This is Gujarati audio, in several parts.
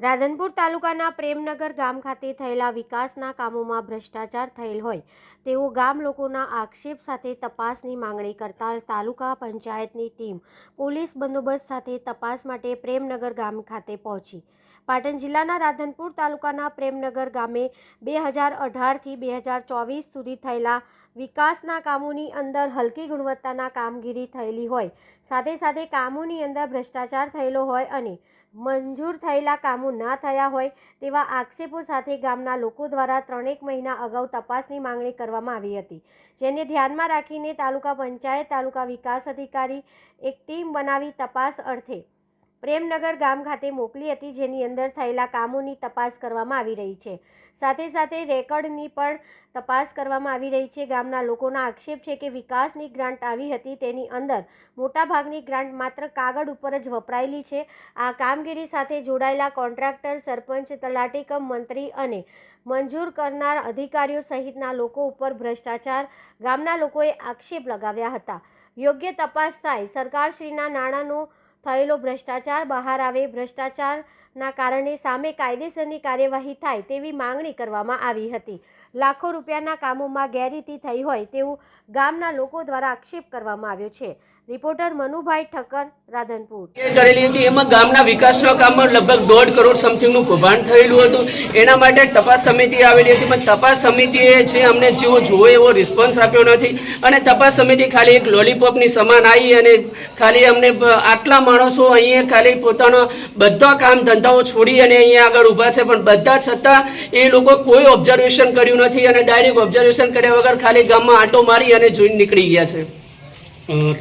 રાધનપુર તાલુકાના પ્રેમનગર ગામ ખાતે થયેલા વિકાસના કામોમાં ભ્રષ્ટાચાર થયેલ હોય તેવો ગામ લોકોના આક્ષેપ સાથે તપાસની માંગણી કરતા તાલુકા પંચાયતની ટીમ પોલીસ બંદોબસ્ત સાથે તપાસ માટે પ્રેમનગર ગામ ખાતે પહોંચી। પાટણ જિલ્લાના રાધનપુર તાલુકાના પ્રેમનગર ગામે 2018થી 2024 સુધી થયેલા વિકાસના કામોની અંદર હલકી ગુણવત્તાના કામગીરી થયેલી હોય સાથે સાથે કામોની અંદર ભ્રષ્ટાચાર થયેલો હોય અને મંજૂર થયેલા કામો ના થયા હોય તેવા આક્ષેપો સાથે ગામના લોકો દ્વારા 3 મહિના અગાઉ તપાસની માંગણી કરવામાં આવી હતી, જેને ધ્યાનમાં રાખીને તાલુકા પંચાયત તાલુકા વિકાસ અધિકારી એક ટીમ બનાવી તપાસ અર્થે પ્રેમનગર ગામ ખાતે મોકલી હતી, જેની અંદર થયેલા કામોની તપાસ કરવામાં આવી રહી છે। સાથે સાથે રેકર્ડની પણ તપાસ કરવામાં આવી રહી છે। ગામના લોકોના આક્ષેપ છે કે વિકાસની ગ્રાન્ટ આવી હતી તેની અંદર મોટાભાગની ગ્રાન્ટ માત્ર કાગળ ઉપર જ વપરાયેલી છે। આ કામગીરી સાથે જોડાયેલા કોન્ટ્રાક્ટર, સરપંચ, તલાટી કમ મંત્રી અને મંજૂર કરનાર અધિકારીઓ સહિતના લોકો ઉપર ભ્રષ્ટાચાર ગામના લોકોએ આક્ષેપ લગાવ્યા હતા। યોગ્ય તપાસ થાય, સરકારશ્રીના નાણાંનો થયેલો ભ્રષ્ટાચાર બહાર આવે, ભ્રષ્ટાચારના કારણે સામે કાયદેસરની કાર્યવાહી થાય તેવી માંગણી કરવામાં આવી હતી। લાખો રૂપિયાના કામોમાં ગેરરીતિ થઈ હોય તેવું ગામના લોકો દ્વારા આક્ષેપ કરવામાં આવ્યો છે। રિપોર્ટર મનુભાઈ ઠક્કર, રાધનપુર। કરેલી હતી એમાં ગામના વિકાસના કામમાં લગભગ 1.5 કરોડ સમથિંગનું કૌભાંડ થયેલું હતું। એના માટે તપાસ સમિતિ આવેલી હતી, પણ તપાસ સમિતિએ જે અમને જેવો જોવે એવો રિસ્પોન્સ આપ્યો નથી અને તપાસ સમિતિ ખાલી એક લોલીપોપની સમાન આવી અને ખાલી અમને આટલા માણસો અહીંયા ખાલી પોતાના બધા કામ ધંધાઓ છોડી અને અહીંયા આગળ ઊભા છે, પણ બધા છતાં એ લોકો કોઈ ઓબ્ઝર્વેશન કર્યું નથી અને ડાયરેક્ટ ઓબ્ઝર્વેશન કર્યા વગર ખાલી ગામમાં આંટો મારી અને જોઈને નીકળી ગયા છે।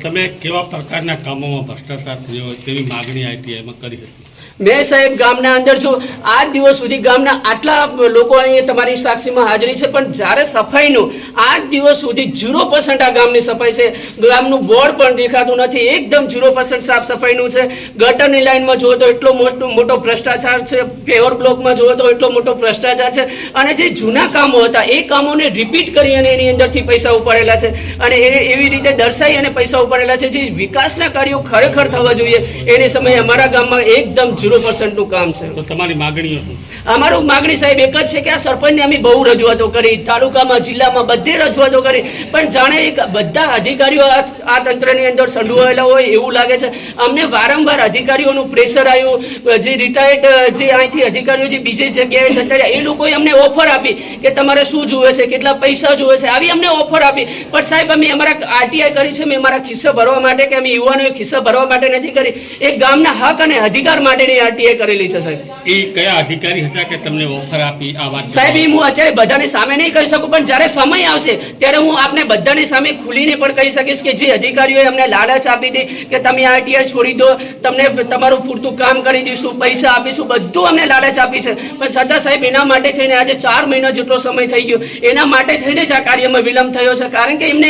તમે કેવા પ્રકારના કામોમાં ભ્રષ્ટાચાર થયો હોય તેવી માગણી આઈટીઆઈમાં કરી હતી? મેં સાહેબ ગામના અંદર જો આજ દિવસ સુધી ગામના આટલા લોકો અહીંયા તમારી સાક્ષીમાં હાજરી છે, પણ જ્યારે સફાઈનું આજ દિવસ સુધી 0% આ ગામની સફાઈ છે। ગામનું બોર્ડ પણ દેખાતું નથી, એકદમ 0% સાફ સફાઈનું છે। ગટરની લાઈનમાં જુઓ તો એટલો મોટો ભ્રષ્ટાચાર છે, પેવર બ્લોકમાં જુઓ તો એટલો મોટો ભ્રષ્ટાચાર છે અને જે જૂના કામો હતા એ કામોને રિપીટ કરી અને એની અંદરથી પૈસા ઉપાડેલા છે અને એવી રીતે દર્શાવી અને પૈસા ઉપાડેલા છે। જે વિકાસના કાર્યો ખરેખર થવા જોઈએ એની સમયે અમારા ગામમાં એકદમ 0%નું કામ છે। તો તમારી માગણીઓ શું? અમારું માગણી સાહેબ એક જ છે કે આ સરપંચને અમે બહુ રજૂઆતો કરી, તાલુકામાં જિલ્લામાં બધે રજૂઆતો કરી, પણ જાણે એક બધા અધિકારીઓ આ તંત્રની અંદર સંડોવાયેલા હોય એવું લાગે છે। અમને વારંવાર અધિકારીઓનું પ્રેશર આવ્યું, જે રિટાયર્ડ જે અહીંથી અધિકારીઓ જે બીજી જગ્યાએ જતા રહ્યા એ લોકોએ અમને ઓફર આપી કે તમારે શું જોવે છે, કેટલા પૈસા જોવે છે, આવી અમને ઓફર આપી, પણ સાહેબ અમે અમારા આરટીઆઈ કરી છે, મેં અમારા ખિસ્સા ભરવા માટે કે અમે યુવાનોએ ખિસ્સા ભરવા માટે નથી કરી, એક ગામના હક અને અધિકાર માટેની આરટીઆઈ કરેલી છે સાહેબ। એ કયા અધિકારી હતા કે તમને ઓફર આપી આ વાત? સાહેબ એ હું અત્યારે બધાની સામે નહીં કહી શકું, પણ જ્યારે સમય આવશે ત્યારે હું આપને બધાની સામે ખુલીને પણ કહી શકીશ કે જે અધિકારીઓએ અમને લાલચ આપી હતી કે તમે આરટીઆઈ છોડી દો, તમને તમારું પૂરતું કામ કરી દઈશું, પૈસા આપીશું, બધું અમને લાલચ આપી છે, પણ છતાં સાહેબ એના માટે થઈને આજે 4 મહિના જેટલો સમય થઈ ગયો, એના માટે થઈને જ આ કાર્યમાં વિલંબ થયો છે, કારણ કે એમને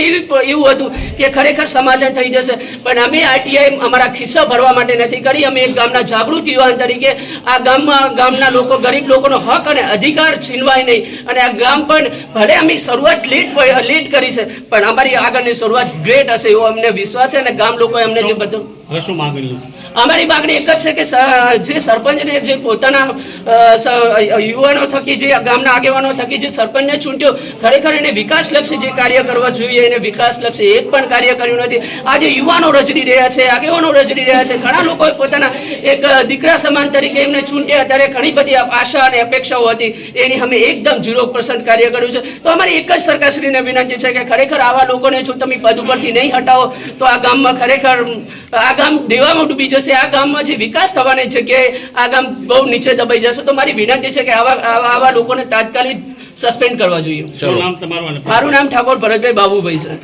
એવું હતું કે ખરેખર સમાધાન થઈ જશે, પણ અમે આરટીઆઈ અમારા ખિસ્સા ભરવા માટે નથી કરી। અમે એક ગામના જાગૃત યુવાન તરીકે આ ગામના લોકો, ગરીબ લોકોનો હક અને અધિકાર છીનવાય નહીં અને આ ગામ પણ ભલે અમે શરૂઆત લેટ કરી છે, પણ અમારી આગળની શરૂઆત ગ્રેટ હશે એવો અમને વિશ્વાસ છે અને ગામ લોકોએ અમને જે બધું હવે શું માગણી? અમારી માગણી એક જ છે કે જે સરપંચને જે પોતાના યુવાનો થકી, જે ગામના આગેવાનો થકી જે સરપંચને ચૂંટ્યો, ખરેખર એને વિકાસલક્ષી જે કાર્ય કરવા જોઈએ એને વિકાસલક્ષી એક પણ કાર્ય કર્યું નથી। આજે યુવાનો રજડી રહ્યા છે, આગેવાનો રજડી રહ્યા છે, ઘણા લોકોએ પોતાના એક દીકરા સમાન તરીકે એમને ચૂંટ્યા ત્યારે ઘણી બધી આશા અને અપેક્ષાઓ હતી, એની અમે એકદમ 0% કાર્ય કર્યું છે। તો અમારી એક જ સરકારશ્રીને વિનંતી છે કે ખરેખર આવા લોકોને જો તમે પદ ઉપરથી નહીં હટાવો તો આ ગામમાં ખરેખર આ ગામ દેવામાં ડૂબી જશે। આ ગામમાં જે વિકાસ થવાની જગ્યાએ આ ગામ બહુ નીચે દબાઈ જશે। તો મારી વિનંતી છે કે આવા લોકોને તાત્કાલિક સસ્પેન્ડ કરવા જોઈએ। શું નામ તમારું? મારું નામ ઠાકોર ભરતભાઈ બાબુભાઈ છે।